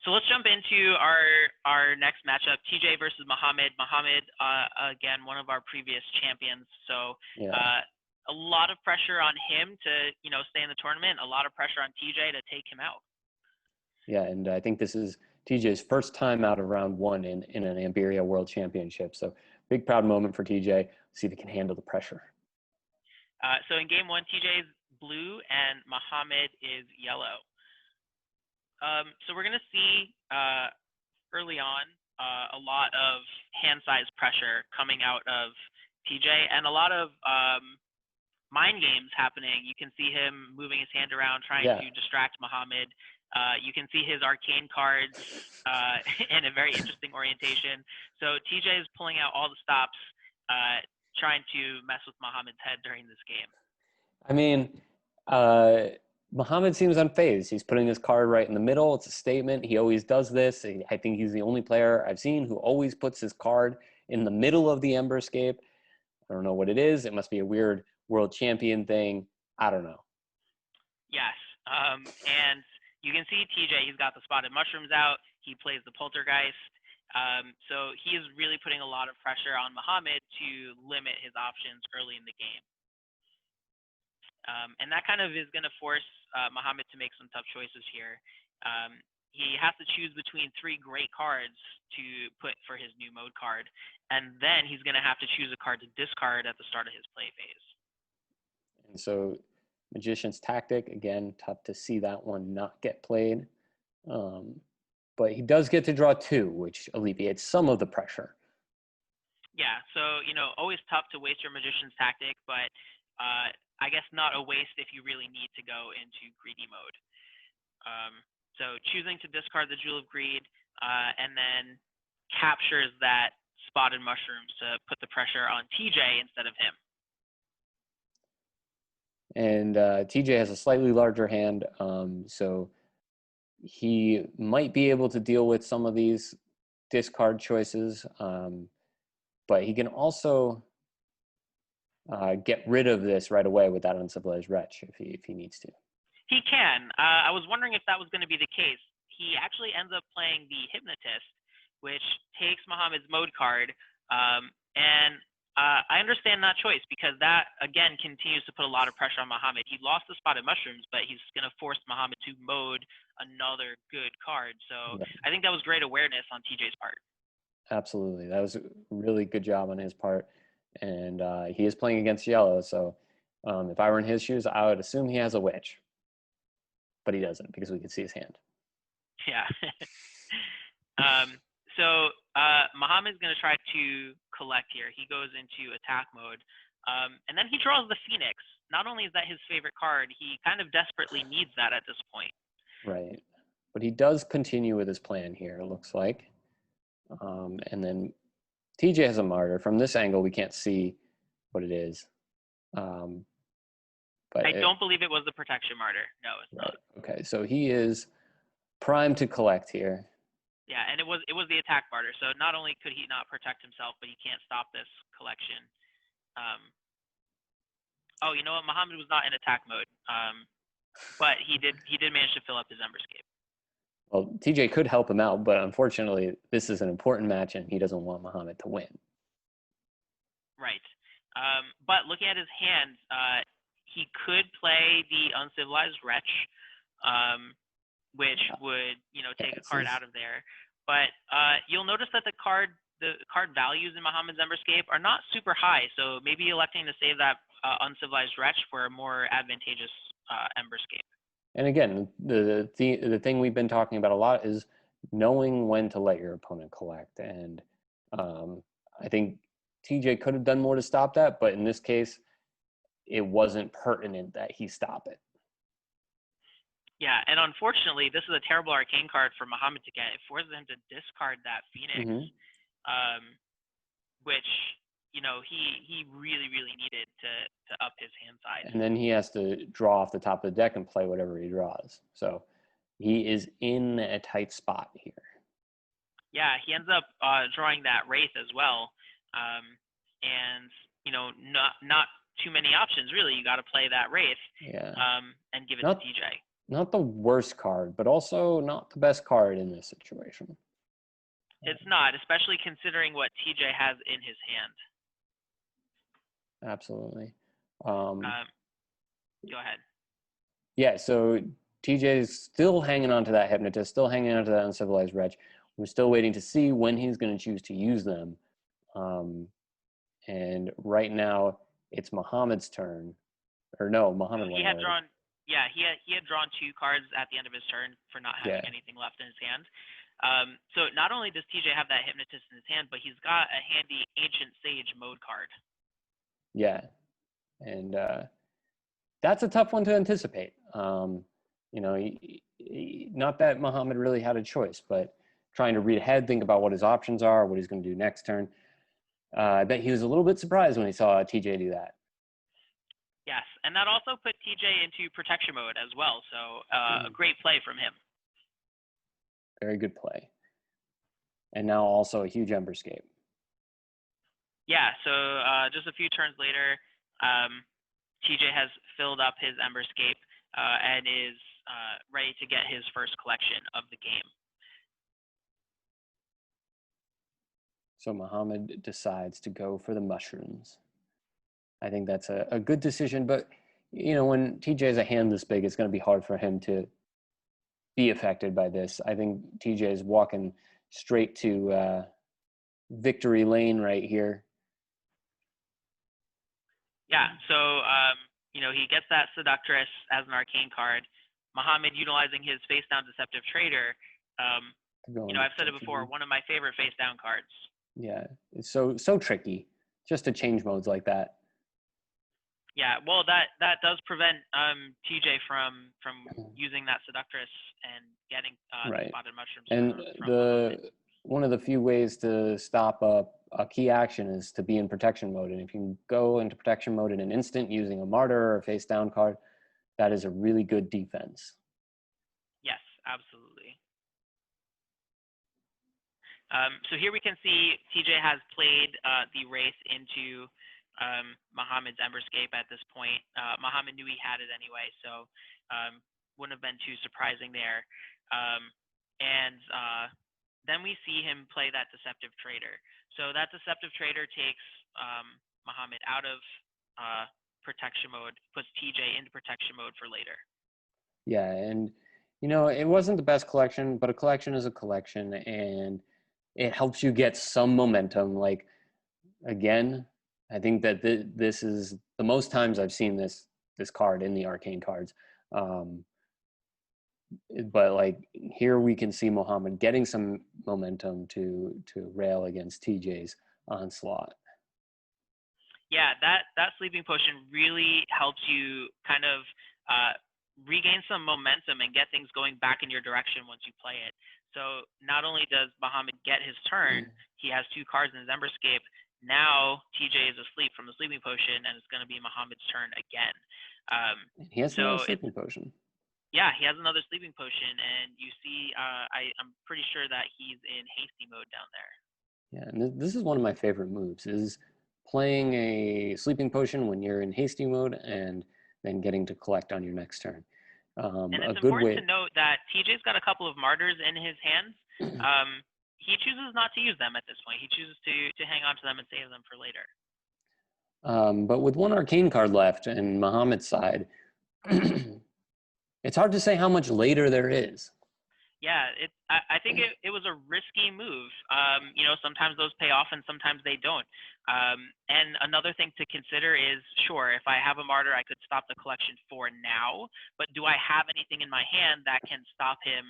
So let's jump into our next matchup, TJ versus Mohammed. Mohammed, again, one of our previous champions. So Yeah. a lot of pressure on him to, stay in the tournament. A lot of pressure on TJ to take him out. Yeah, and I think this is TJ's first time out of round one in an Ambyria World Championship. So big proud moment for TJ. See if he can handle the pressure. So in game one, TJ is blue and Mohammed is yellow. So we're going to see early on a lot of hand size pressure coming out of TJ and a lot of mind games happening. You can see him moving his hand around trying to distract Mohammed. You can see his arcane cards in a very interesting orientation. So TJ is pulling out all the stops, trying to mess with Mohammed's head during this game. I mean, Mohammed seems unfazed. He's putting his card right in the middle. It's a statement. He always does this. I think he's the only player I've seen who always puts his card in the middle of the Emberscape. I don't know what it is. It must be a weird world champion thing. I don't know. Yes. And you can see TJ, he's got the spotted mushrooms out. He plays the poltergeist. So he is really putting a lot of pressure on Mohammed to limit his options early in the game. And that kind of is going to force Mohammed to make some tough choices here. He has to choose between three great cards to put for his new mode card. And then he's going to have to choose a card to discard at the start of his play phase. And so Magician's Tactic, again, tough to see that one not get played. But he does get to draw two, which alleviates some of the pressure. Yeah, so, always tough to waste your Magician's Tactic, but I guess not a waste if you really need to go into greedy mode. So choosing to discard the Jewel of Greed and then captures that spotted mushrooms to put the pressure on TJ instead of him. And TJ has a slightly larger hand, so he might be able to deal with some of these discard choices, but he can also get rid of this right away with that Uncivilized Wretch if he needs to. He can. I was wondering if that was going to be the case. He actually ends up playing the Hypnotist, which takes Mohammed's mode card, and I understand that choice because that, again, continues to put a lot of pressure on Mohammed. He lost the spotted mushrooms, but he's going to force Mohammed to mode another good card. So yeah. I think that was great awareness on TJ's part. Absolutely. That was a really good job on his part. And he is playing against yellow. So if I were in his shoes, I would assume he has a witch. But he doesn't because we can see his hand. Yeah. So Mohammed's going to try to collect here. He goes into attack mode. And then he draws the Phoenix. Not only is that his favorite card, he kind of desperately needs that at this point. Right. But he does continue with his plan here, it looks like. And then TJ has a martyr. From this angle, we can't see what it is. But I don't believe it was the protection martyr. No, it's not. Okay, so he is primed to collect here. Yeah, and it was the attack martyr. So not only could he not protect himself, but he can't stop this collection. Oh, you know what? Mohammed was not in attack mode, but he did manage to fill up his Emberscape. Well, TJ could help him out, but unfortunately, this is an important match, and he doesn't want Mohammed to win. Right. But looking at his hand, he could play the Uncivilized Wretch, which would, take a card out of there. But you'll notice that the card values in Mohammed's Emberscape are not super high. So maybe electing to save that Uncivilized Wretch for a more advantageous Emberscape. And again, the thing we've been talking about a lot is knowing when to let your opponent collect. And I think TJ could have done more to stop that, but in this case, it wasn't pertinent that he stop it. Yeah, and unfortunately, this is a terrible arcane card for Mohammed to get. It forces him to discard that Phoenix, which, he really, really needed to up his hand size. And then he has to draw off the top of the deck and play whatever he draws. So he is in a tight spot here. Yeah, he ends up drawing that Wraith as well. And, not too many options, really. You got to play that Wraith and give it to TJ. not the worst card, but also not the best card in this situation. It's not, especially considering what TJ has in his hand. Absolutely. Go ahead. Yeah, so TJ's still hanging on to that Hypnotist, still hanging on to that Uncivilized Wretch. We're still waiting to see when he's going to choose to use them. And right now, it's Mohammed's turn. Or no, Mohammed went already. He had drawn 2 cards at the end of his turn for not having anything left in his hand. So not only does TJ have that Hypnotist in his hand, but he's got a handy Ancient Sage mode card. Yeah, and that's a tough one to anticipate. Not that Mohammed really had a choice, but trying to read ahead, think about what his options are, what he's going to do next turn. I bet he was a little bit surprised when he saw TJ do that. Yes, and that also put TJ into protection mode as well, so a great play from him. Very good play. And now also a huge Emberscape. Yeah, so just a few turns later, TJ has filled up his Emberscape and is ready to get his first collection of the game. So Mohammed decides to go for the mushrooms. I think that's a good decision, but when TJ has a hand this big, it's going to be hard for him to be affected by this. I think TJ is walking straight to victory lane right here. Yeah, so he gets that Seductress as an arcane card. Mohammed utilizing his face down Deceptive Trader. I've said it before, one of my favorite face down cards. Yeah, it's so tricky just to change modes like that. Yeah, well, that does prevent TJ from using that Seductress and getting the spotted mushrooms. And one of the few ways to stop a key action is to be in protection mode. And if you can go into protection mode in an instant using a Martyr or a face down card, that is a really good defense. Yes, absolutely. So here we can see TJ has played the Wraith into Mohammed's Emberscape at this point. Mohammed knew he had it anyway, so wouldn't have been too surprising there. And then we see him play that Deceptive Trader. So that Deceptive Trader takes Mohammed out of protection mode, puts TJ into protection mode for later. Yeah, and it wasn't the best collection, but a collection is a collection, and it helps you get some momentum. Like, again, I think that this is the most times I've seen this card in the arcane cards. But like here we can see Mohammed getting some momentum to rail against TJ's onslaught. Yeah, that sleeping potion really helps you kind of regain some momentum and get things going back in your direction once you play it. So not only does Mohammed get his turn, he has 2 cards in his Emberscape. Now TJ is asleep from the sleeping potion, and it's going to be Mohammed's turn again. He has another sleeping potion. Yeah, he has another sleeping potion, and you see, I'm pretty sure that he's in hasty mode down there. Yeah, and this is one of my favorite moves, is playing a sleeping potion when you're in hasty mode and then getting to collect on your next turn. And it's important to note that TJ's got a couple of Martyrs in his hands. He chooses not to use them at this point. He chooses to hang on to them and save them for later. But with one arcane card left in Mohammed's side, it's hard to say how much later there is. Yeah, I think it was a risky move. Sometimes those pay off and sometimes they don't. And another thing to consider is, sure, if I have a Martyr, I could stop the collection for now, but do I have anything in my hand that can stop him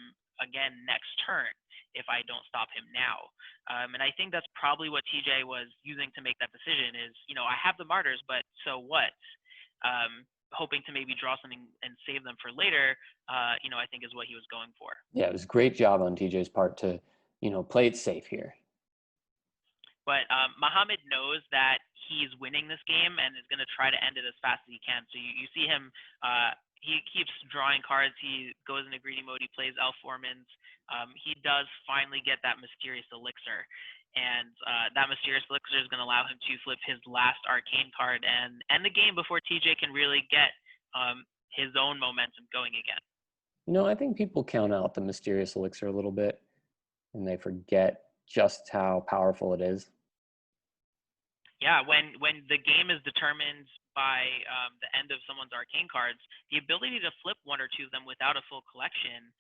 again next turn if I don't stop him now? And I think that's probably what TJ was using to make that decision is, I have the Martyrs, but so what? Hoping to maybe draw something and save them for later, I think is what he was going for. Yeah, it was a great job on TJ's part to, play it safe here. But Mohammed knows that he's winning this game and is going to try to end it as fast as he can. So you see him, he keeps drawing cards. He goes into greedy mode. He plays Elf Foreman's. He does finally get that Mysterious Elixir. And that Mysterious Elixir is going to allow him to flip his last arcane card and end the game before TJ can really get his own momentum going again. I think people count out the mysterious elixir a little bit, and they forget just how powerful it is. Yeah, when the game is determined by the end of someone's arcane cards, the ability to flip one or two of them without a full collection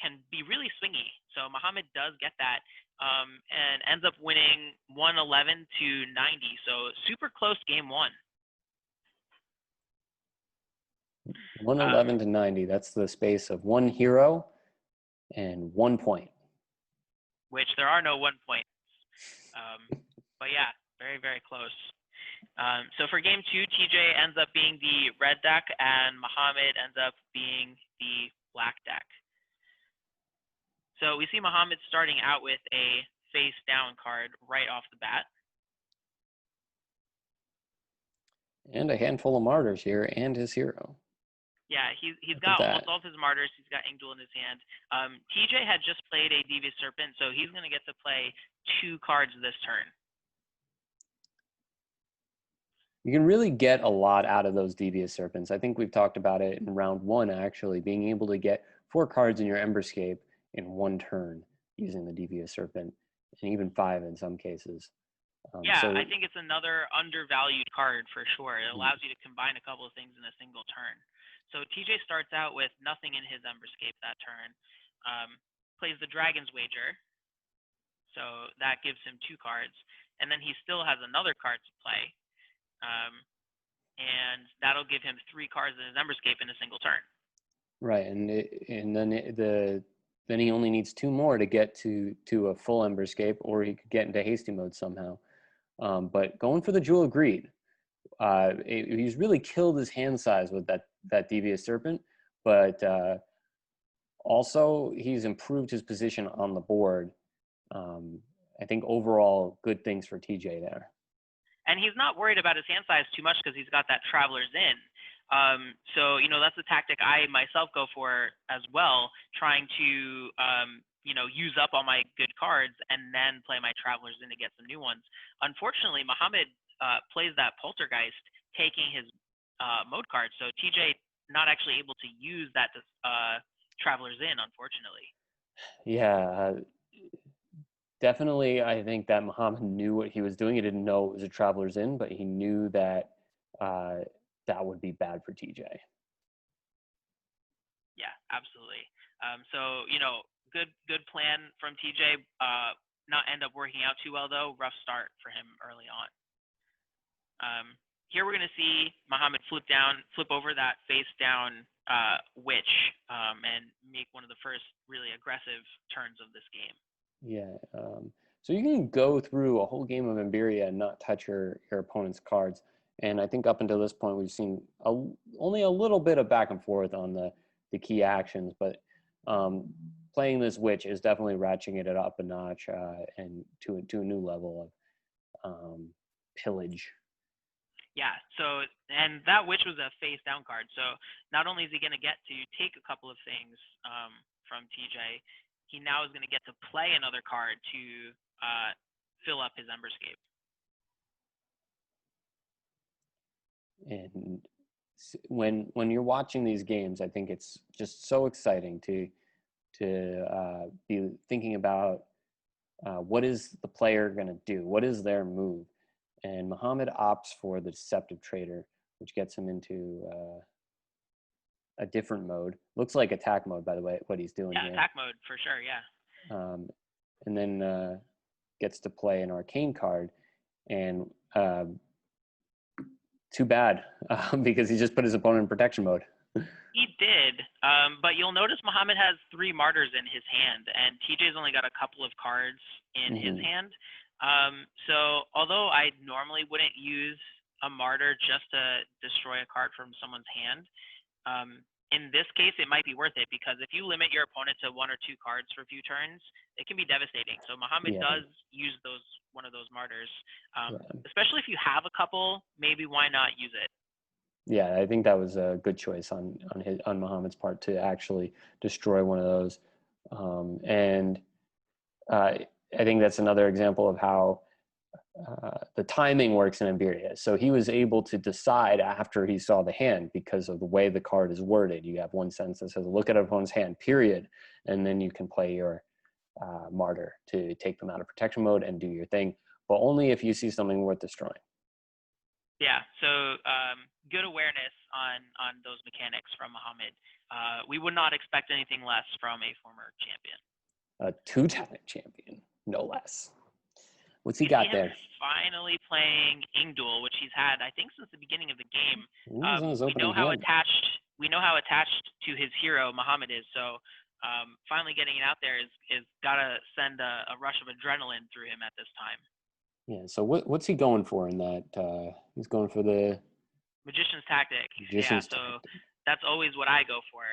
can be really swingy. So Mohammed does get that and ends up winning 111 to 90. So super close game one. 111 to 90. That's the space of one hero and 1 point. Which there are no 1 points. But yeah, very, very close. So for game two, TJ ends up being the red deck and Mohammed ends up being the black deck. So we see Mohammed starting out with a face down card right off the bat. And a handful of martyrs here and his hero. Yeah, he's got almost all of his martyrs. He's got Angel in his hand. TJ had just played a Devious Serpent, so he's going to get to play 2 cards this turn. You can really get a lot out of those Devious Serpents. I think we've talked about it in round 1, actually, being able to get 4 cards in your Emberscape in 1 turn using the Devious Serpent, and even 5 in some cases. I think it's another undervalued card for sure. It allows you to combine a couple of things in a single turn. So TJ starts out with nothing in his Emberscape that turn, plays the Dragon's Wager, so that gives him 2 cards, and then he still has another card to play, and that'll give him 3 cards in his Emberscape in a single turn. Right, then he only needs 2 more to get to a full Emberscape, or he could get into hasty mode somehow. But going for the Jewel of Greed, he's really killed his hand size with that Devious Serpent, but also he's improved his position on the board. I think overall, good things for TJ there. And he's not worried about his hand size too much because he's got that Traveler's In. So, that's a tactic I myself go for as well, trying to, use up all my good cards and then play my Traveler's In to get some new ones. Unfortunately, Mohammed plays that Poltergeist, taking his mode card. So TJ not actually able to use that Traveler's In, unfortunately. Yeah, definitely. I think that Mohammed knew what he was doing. He didn't know it was a Traveler's In, but he knew that that would be bad for TJ. Yeah, absolutely. So, good plan from TJ. Not end up working out too well, though. Rough start for him early on. Here we're going to see Mohammed flip over that face down witch and make one of the first really aggressive turns of this game. Yeah. So you can go through a whole game of Ambyria and not touch your opponent's cards. And I think up until this point, we've seen only a little bit of back and forth on the key actions, but playing this witch is definitely ratcheting it up a notch and to a new level of pillage. Yeah, and that witch was a face down card. So not only is he going to get to take a couple of things from TJ, he now is going to get to play another card to fill up his Emberscape. And when you're watching these games, I think it's just so exciting to be thinking about what is the player going to do? What is their move? And Mohammed opts for the Deceptive Trader, which gets him into a different mode. Looks like attack mode, by the way, what he's doing here. Yeah, attack mode for sure, yeah. And then gets to play an Arcane card. And too bad, because he just put his opponent in protection mode. He did, but you'll notice Mohammed has 3 martyrs in his hand, and TJ's only got a couple of cards in his hand. So although I normally wouldn't use a martyr just to destroy a card from someone's hand, in this case, it might be worth it, because if you limit your opponent to 1 or 2 cards for a few turns, it can be devastating. So Mohammed does use one of those martyrs, especially if you have a couple. Maybe why not use it? Yeah, I think that was a good choice on Mohammed's part to actually destroy one of those, and I think that's another example of how the timing works in Ambyria. So he was able to decide after he saw the hand because of the way the card is worded. You have one sentence that says, look at an opponent's hand, period. And then you can play your martyr to take them out of protection mode and do your thing, but only if you see something worth destroying. Yeah, so good awareness on those mechanics from Mohammed. We would not expect anything less from a former champion. A two-time champion, no less. What's he We got see him there? finally playing Ingduel, which he's had, I think, since the beginning of the game. His We know opening how hand. attached to his hero Mohammed is. So finally getting it out there is gotta send a rush of adrenaline through him at this time. Yeah. So what's he going for in that? He's going for the Magician's tactic. Magician's So tactic. that's always what I go for.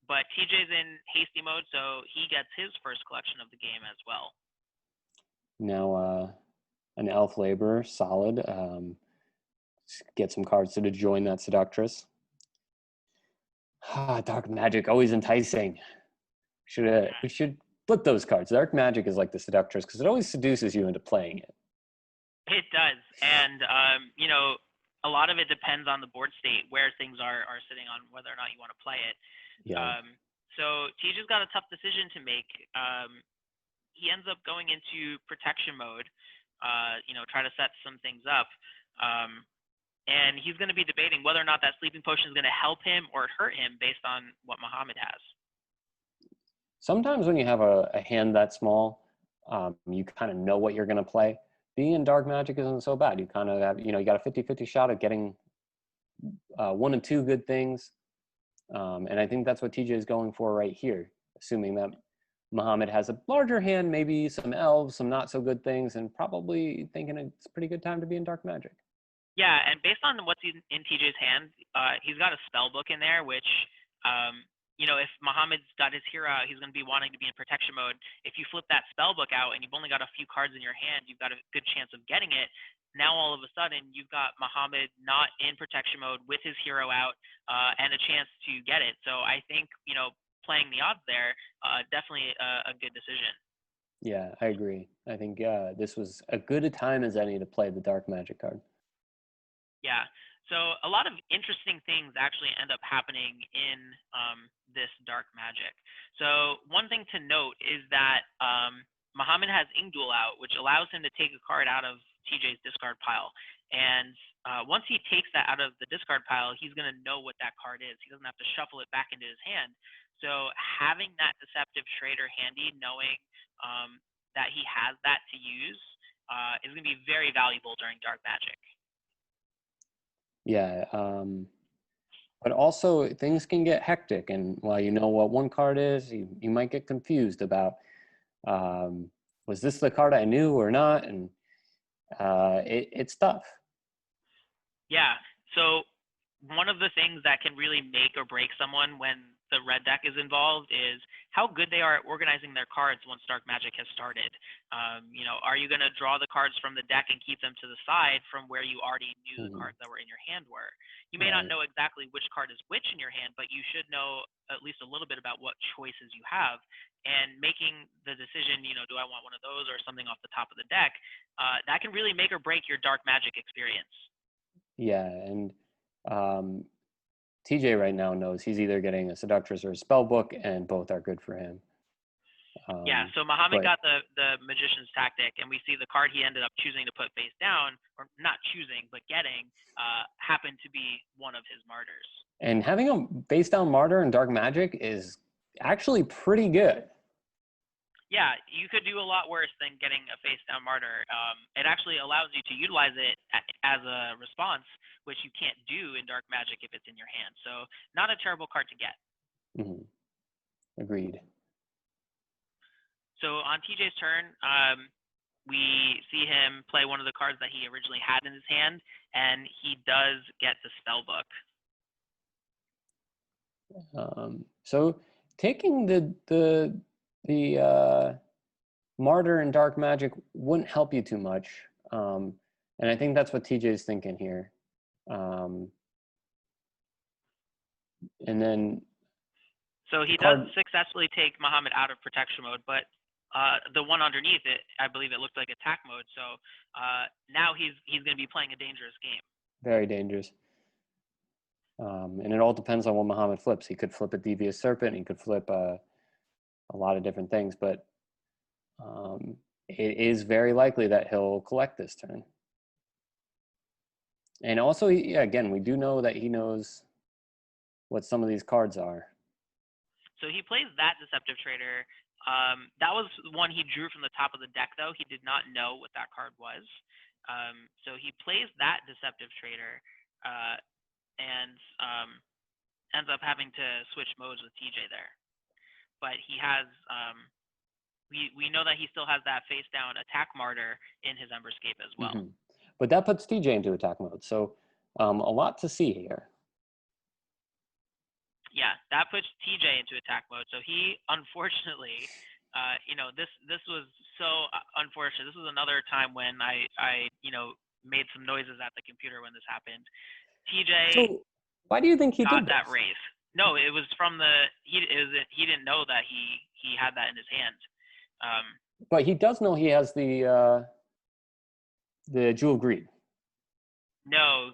But TJ's in hasty mode, so he gets his first collection of the game as well. Now, an elf laborer, solid. Get some cards to join that seductress. Dark magic, always enticing. We should flip those cards. Dark magic is like the seductress because it always seduces you into playing it. It does, and a lot of it depends on the board state where things are sitting on whether or not you want to play it. Yeah. So TJ's got a tough decision to make. He ends up going into protection mode, try to set some things up. And he's going to be debating whether or not that sleeping potion is going to help him or hurt him based on what Mohammed has. Sometimes when you have a hand that small, you kind of know what you're going to play. Being in dark magic isn't so bad. You kind of have, you got a 50-50 shot of getting one and two good things. And I think that's what TJ is going for right here, assuming that Mohammed has a larger hand, maybe some elves, some not so good things, and probably thinking it's a pretty good time to be in dark magic. Yeah, and based on what's in TJ's hand, he's got a spell book in there, which, if Mohammed's got his hero out, he's going to be wanting to be in protection mode. If you flip that spell book out and you've only got a few cards in your hand, you've got a good chance of getting it. Now all of a sudden, you've got Mohammed not in protection mode with his hero out and a chance to get it. So I think, playing the odds there, definitely a good decision. Yeah, I agree. I think this was as good a time as any to play the dark magic card. Yeah. So a lot of interesting things actually end up happening in this dark magic. So one thing to note is that Mohammed has Ingduel out, which allows him to take a card out of TJ's discard pile. And once he takes that out of the discard pile, he's going to know what that card is. He doesn't have to shuffle it back into his hand. So having that Deceptive Trader handy, knowing that he has that to use, is going to be very valuable during dark magic. Yeah, but also things can get hectic, and while you know what one card is, you might get confused about was this the card I knew or not, and it's tough. Yeah, so one of the things that can really make or break someone when the red deck is involved is how good they are at organizing their cards once dark magic has started. Are you going to draw the cards from the deck and keep them to the side from where you already knew the cards that were in your hand were? You may not know exactly which card is which in your hand, but you should know at least a little bit about what choices you have. And making the decision, do I want one of those or something off the top of the deck, that can really make or break your dark magic experience. Yeah, and TJ right now knows he's either getting a seductress or a spell book, and both are good for him. Yeah, so Mohammed got the Magician's Tactic, and we see the card he ended up choosing to put face down, or not choosing, but getting, happened to be one of his martyrs. And having a face down martyr in dark magic is actually pretty good. Yeah, you could do a lot worse than getting a face down martyr. It actually allows you to utilize it as a response, which you can't do in dark magic if it's in your hand. So not a terrible card to get. Mm-hmm. Agreed. So on TJ's turn, we see him play one of the cards that he originally had in his hand, and he does get the spell book. So taking the martyr in dark magic wouldn't help you too much, and I think that's what TJ's thinking here. And then so he does successfully take Mohammed out of protection mode, but the one underneath it, I believe it looked like attack mode. So now he's going to be playing a dangerous game. Very dangerous. And it all depends on what Mohammed flips. He could flip a Devious Serpent. He could flip a lot of different things, but it is very likely that he'll collect this turn. And also, again, we do know that he knows what some of these cards are. So he plays that Deceptive Trader. That was one he drew from the top of the deck, though. He did not know what that card was. So he plays that Deceptive Trader and ends up having to switch modes with TJ there. But he has, we know that he still has that face down attack martyr in his Emberscape as well. Mm-hmm. But that puts TJ into attack mode. So a lot to see here. Yeah, that puts TJ into attack mode. So he, unfortunately, this was so unfortunate. This was another time when I made some noises at the computer when this happened. TJ. So why do you think he got did that this? Wraith? No, it was from he didn't know that he had that in his hand. But he does know he has the Jewel of Greed. No,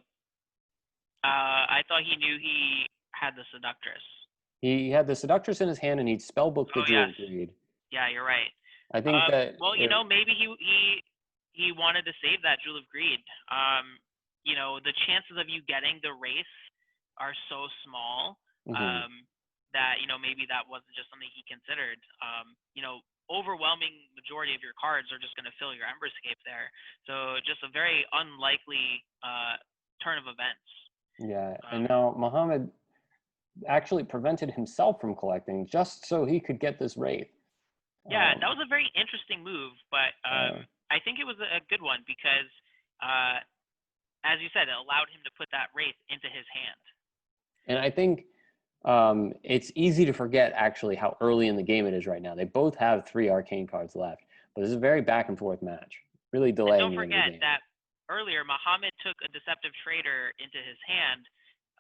I thought he knew he had the Seductress. He had the Seductress in his hand, and he'd spellbook the Jewel of Greed. Yeah, you're right. I think that. Well, maybe he wanted to save that Jewel of Greed. The chances of you getting the Wraith are so small that maybe that wasn't just something he considered. Overwhelming majority of your cards are just going to fill your Emberscape there. So just a very unlikely turn of events. Yeah, and now Mohammed actually prevented himself from collecting just so he could get this Wraith. Yeah, that was a very interesting move, but I think it was a good one because, as you said, it allowed him to put that Wraith into his hand. And I think it's easy to forget actually how early in the game it is right now. They both have 3 arcane cards left, but this is a very back and forth match, really delaying the end of the game. Don't forget that earlier Mohammed took a Deceptive Trader into his hand.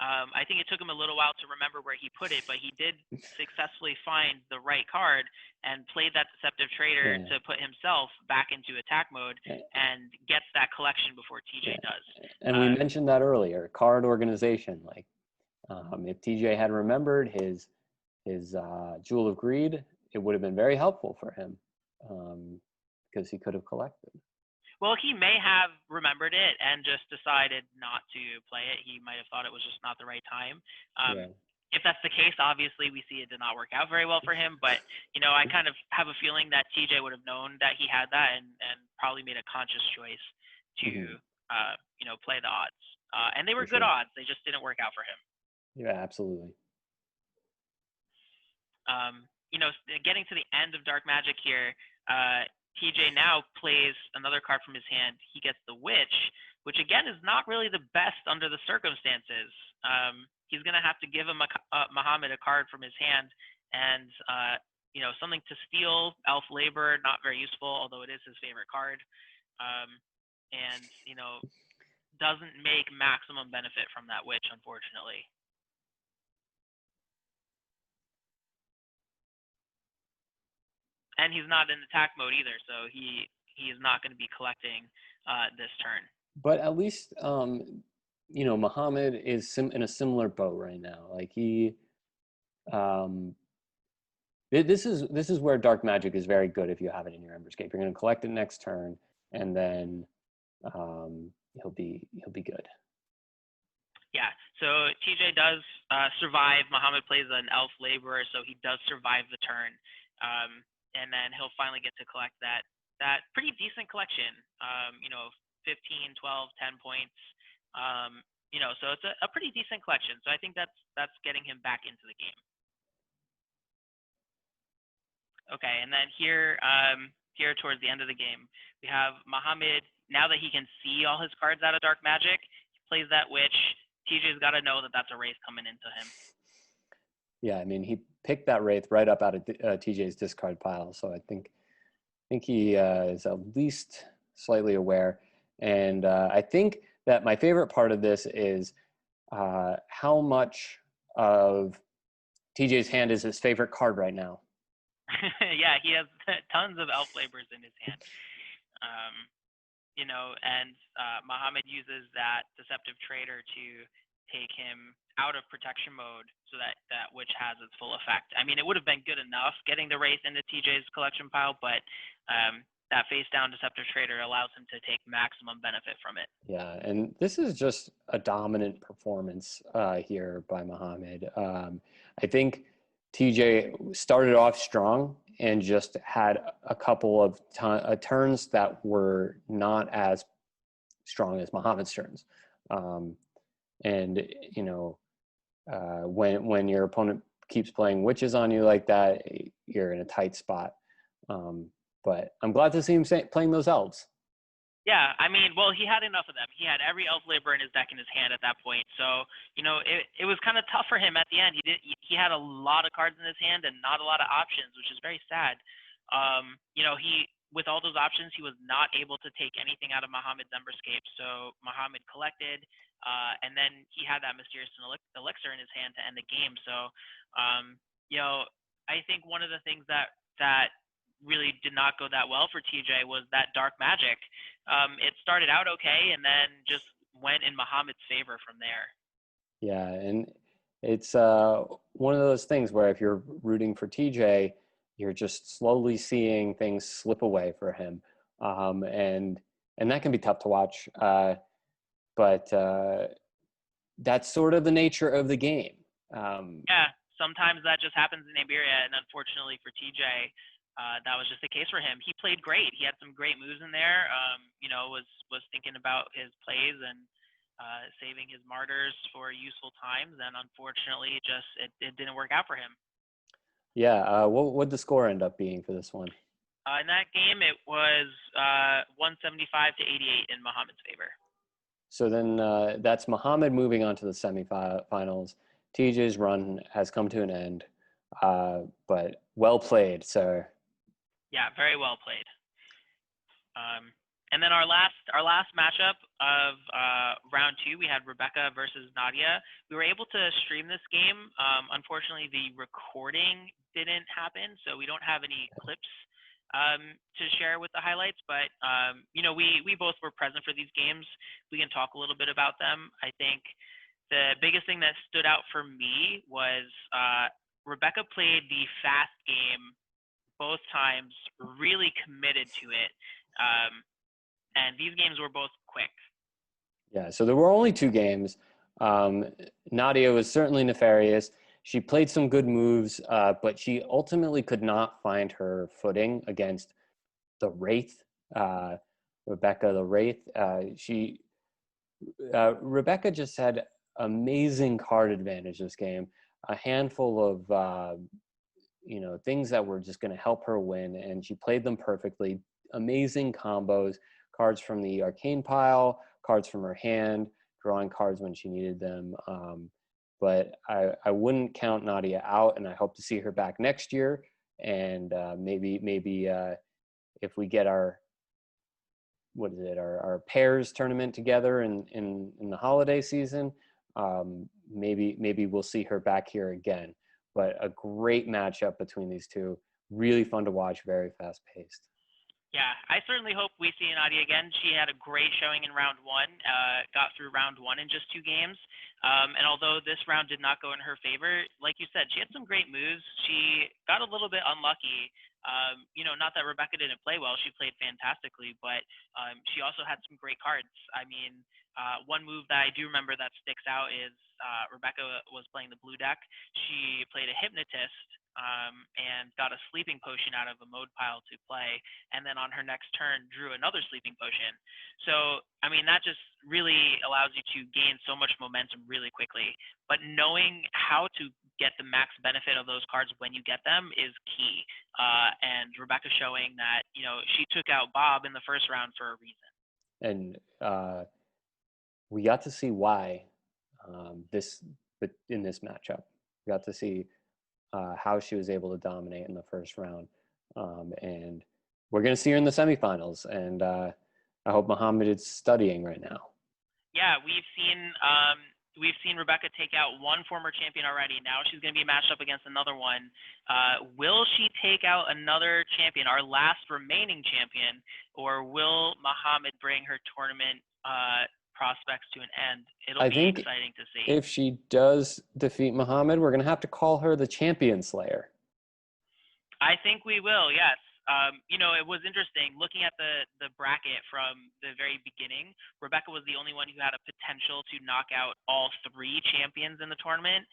I think it took him a little while to remember where he put it, but he did successfully find the right card and played that Deceptive Trader to put himself back into attack mode and gets that collection before TJ does. And we mentioned that earlier, card organization. Like if TJ had remembered his Jewel of Greed, it would have been very helpful for him because he could have collected. Well, he may have remembered it and just decided not to play it. He might have thought it was just not the right time. If that's the case, obviously we see it did not work out very well for him. But, I kind of have a feeling that TJ would have known that he had that and probably made a conscious choice to, play the odds. And they were good odds. They just didn't work out for him. Yeah, absolutely. Getting to the end of Dark Magic here, TJ now plays another card from his hand. He gets the Witch, which again is not really the best under the circumstances. He's going to have to give Mohammed a card from his hand and, something to steal. Elf Labor, not very useful, although it is his favorite card. And doesn't make maximum benefit from that Witch, unfortunately. And he's not in attack mode either, so he is not going to be collecting this turn. But at least, Mohammed is in a similar boat right now. Like this is where Dark Magic is very good if you have it in your Emberscape. You're going to collect it next turn, and then he'll be good. Yeah. So TJ does survive. Mohammed plays an Elf Laborer, so he does survive the turn. And then he'll finally get to collect that pretty decent collection, 15, 12, 10 points. So it's a pretty decent collection. So I think that's getting him back into the game. Okay, and then here towards the end of the game, we have Mohammed, now that he can see all his cards out of Dark Magic, he plays that Witch. TJ's got to know that that's a Wraith coming into him. Yeah, I mean, he picked that Wraith right up out of TJ's discard pile, so I think he is at least slightly aware. And I think that my favorite part of this is how much of TJ's hand is his favorite card right now. Yeah, he has tons of elf labors in his hand. Um, and Mohammed uses that deceptive trader to take him out of protection mode so that that witch has its full effect. I mean, it would have been good enough getting the Wraith into TJ's collection pile, but that face down deceptive trader allows him to take maximum benefit from it. Yeah, and this is just a dominant performance here by Mohammed. I think TJ started off strong and just had a couple of turns that were not as strong as Mohammed's turns. And when your opponent keeps playing witches on you like that, you're in a tight spot. But I'm glad to see him playing those elves. Yeah, I mean, well, he had enough of them. He had every elf labor in his deck in his hand at that point. So, it was kind of tough for him at the end. He had a lot of cards in his hand and not a lot of options, which is very sad. He with all those options, he was not able to take anything out of Mohammed's Emberscape. So Mohammed collected, and then he had that mysterious elixir in his hand to end the game. So, I think one of the things that really did not go that well for TJ was that dark magic. It started out okay and then just went in Mohammed's favor from there. Yeah, and it's one of those things where if you're rooting for TJ, you're just slowly seeing things slip away for him, and that can be tough to watch. But that's sort of the nature of the game. Yeah, sometimes that just happens in Ambyria, and unfortunately for TJ, that was just the case for him. He played great. He had some great moves in there. Was thinking about his plays and saving his martyrs for useful times, and unfortunately, it didn't work out for him. Yeah. What would the score end up being for this one? In that game, it was 175 to 88 in Mohammed's favor. So then that's Mohammed moving on to the semifinals. TJ's run has come to an end, but well played, sir. Yeah, very well played. And then our last matchup of round 2, we had Rebecca versus Nadia. We were able to stream this game. Unfortunately, the recording didn't happen, so we don't have any clips to share with the highlights. But we both were present for these games. We can talk a little bit about them. I think the biggest thing that stood out for me was Rebecca played the fast game both times, really committed to it. And these games were both quick. Yeah, so there were only 2 games. Nadia was certainly nefarious. She played some good moves, but she ultimately could not find her footing against the Wraith, Rebecca the Wraith. Rebecca just had amazing card advantage this game, a handful of things that were just going to help her win, and she played them perfectly. Amazing combos, cards from the arcane pile, cards from her hand, drawing cards when she needed them. But I wouldn't count Nadia out, and I hope to see her back next year. And maybe if we get our pairs tournament together in the holiday season, maybe we'll see her back here again. But a great matchup between these two. Really fun to watch, very fast paced. Yeah, I certainly hope we see Nadia again. She had a great showing in round 1, got through round 1 in just 2 games. And although this round did not go in her favor, like you said, she had some great moves. She got a little bit unlucky. Not that Rebecca didn't play well. She played fantastically, but she also had some great cards. I mean, one move that I do remember that sticks out is Rebecca was playing the blue deck. She played a Hypnotist and got a sleeping potion out of a mode pile to play, and then on her next turn drew another sleeping potion. So, I mean, that just really allows you to gain so much momentum really quickly. But knowing how to get the max benefit of those cards when you get them is key. And Rebecca showing that, she took out Bob in the first round for a reason. And we got to see why in this matchup. We got to see how she was able to dominate in the first round. And we're going to see her in the semifinals. And I hope Mohammed is studying right now. Yeah, we've seen we've seen Rebecca take out one former champion already. Now she's going to be matched up against another one. Will she take out another champion, our last remaining champion, or will Mohammed bring her tournament prospects to an end? It'll be exciting to see. If she does defeat Mohammed, we're going to have to call her the Champion Slayer. I think we will, yes. It was interesting looking at the bracket from the very beginning. Rebecca was the only one who had a potential to knock out all three champions in the tournament.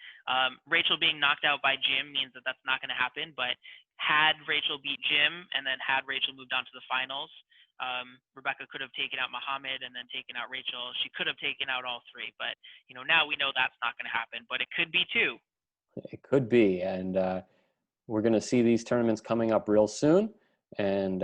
Rachel being knocked out by Jim means that that's not going to happen, but had Rachel beat Jim and then had Rachel moved on to the finals, Rebecca could have taken out Mohammed and then taken out Rachel. She could have taken out all three, but now we know that's not going to happen, but it could be two. It could be, and we're going to see these tournaments coming up real soon, and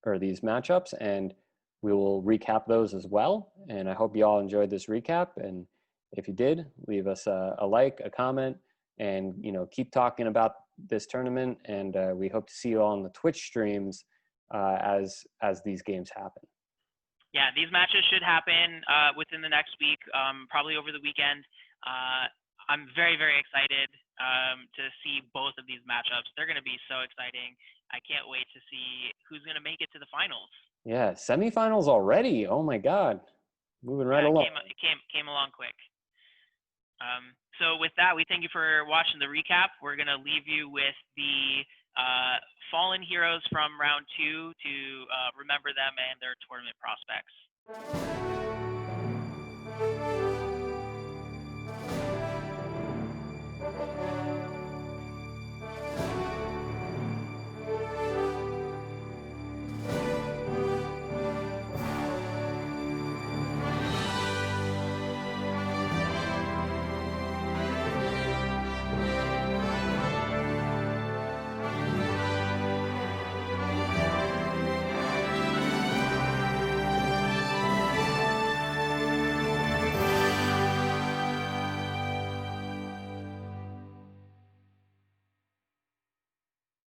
or these matchups, and we will recap those as well. And I hope you all enjoyed this recap. And if you did, leave us a like, a comment, and keep talking about this tournament. And we hope to see you all on the Twitch streams as these games happen. Yeah, these matches should happen within the next week, probably over the weekend. I'm very, very excited to see both of these matchups. They're going to be so exciting. I can't wait to see who's going to make it to the finals. Yeah, semifinals already. Oh my God, moving right along. It came along quick. So with that, we thank you for watching the recap. We're going to leave you with the fallen heroes from round 2 to remember them and their tournament prospects.